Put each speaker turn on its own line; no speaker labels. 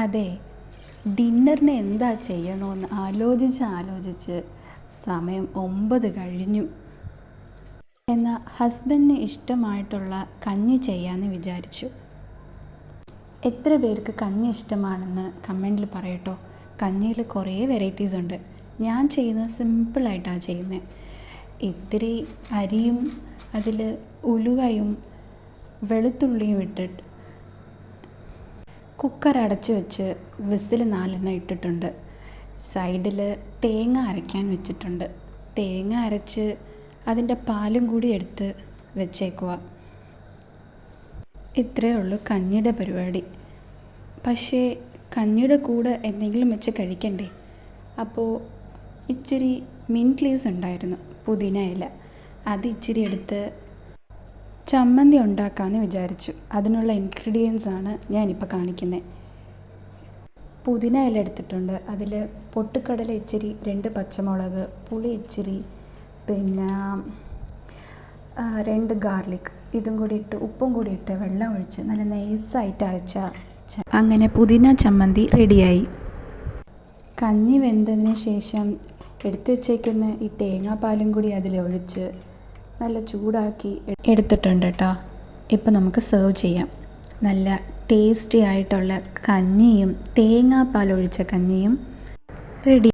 അതെ, ഡിന്നറിന് എന്താ ചെയ്യണമെന്ന് ആലോചിച്ച് സമയം 9 കഴിഞ്ഞു. എന്നാൽ ഹസ്ബൻഡിന് ഇഷ്ടമായിട്ടുള്ള കഞ്ഞി ചെയ്യാമെന്ന് വിചാരിച്ചു. എത്ര പേർക്ക് കഞ്ഞി ഇഷ്ടമാണെന്ന് കമൻറ്റിൽ പറയട്ടോ. കഞ്ഞിയിൽ കുറേ വെറൈറ്റീസ് ഉണ്ട്. ഞാൻ ചെയ്യുന്നത് സിമ്പിളായിട്ടാണ് ചെയ്യുന്നത്. ഇത്തിരി അരിയും അതിൽ ഉലുവയും വെളുത്തുള്ളിയും ഇട്ടിട്ട് കുക്കർ അടച്ച് വെച്ച് വിസിൽ 4 ഇട്ടിട്ടുണ്ട്. സൈഡിൽ തേങ്ങ അരയ്ക്കാൻ വെച്ചിട്ടുണ്ട്. തേങ്ങ അരച്ച് അതിൻ്റെ പാലും കൂടി എടുത്ത് വെച്ചേക്കുക. ഇത്രയേ ഉള്ളൂ കഞ്ഞിയുടെ പരിപാടി. പക്ഷേ കഞ്ഞിയുടെ കൂടെ എന്തെങ്കിലും വെച്ച് കഴിക്കണ്ടേ? അപ്പോൾ ഇച്ചിരി മിൻറ്റ് ലീവ്സ് ഉണ്ടായിരുന്നു, പുതിന ഇല. അത് ഇച്ചിരി എടുത്ത് ചമ്മന്തി ഉണ്ടാക്കാമെന്ന് വിചാരിച്ചു. അതിനുള്ള ഇൻഗ്രീഡിയൻസ് ആണ് ഞാനിപ്പോൾ കാണിക്കുന്നത്. പുതിന ഇല എടുത്തിട്ടുണ്ട്. അതിൽ പൊട്ടുകടല ഇച്ചിരി, 2 പച്ചമുളക്, പുളി ഇച്ചിരി, പിന്നെ 2 ഗാർലിക്. ഇതും കൂടി ഇട്ട് ഉപ്പും കൂടി ഇട്ട് വെള്ളം ഒഴിച്ച് നല്ല നൈസായിട്ട് അരച്ച അങ്ങനെ പുതിന ചമ്മന്തി റെഡിയായി. കഞ്ഞി വെന്തതിന് ശേഷം എടുത്തു വച്ചേക്കുന്ന ഈ തേങ്ങാപ്പാലും കൂടി അതിലൊഴിച്ച് നല്ല ചൂടാക്കി എടുത്തിട്ടുണ്ട് കേട്ടോ. ഇപ്പം നമുക്ക് സെർവ് ചെയ്യാം. നല്ല ടേസ്റ്റി ആയിട്ടുള്ള കഞ്ഞിയും തേങ്ങാപ്പാൽ ഒഴിച്ച കഞ്ഞിയും റെഡി.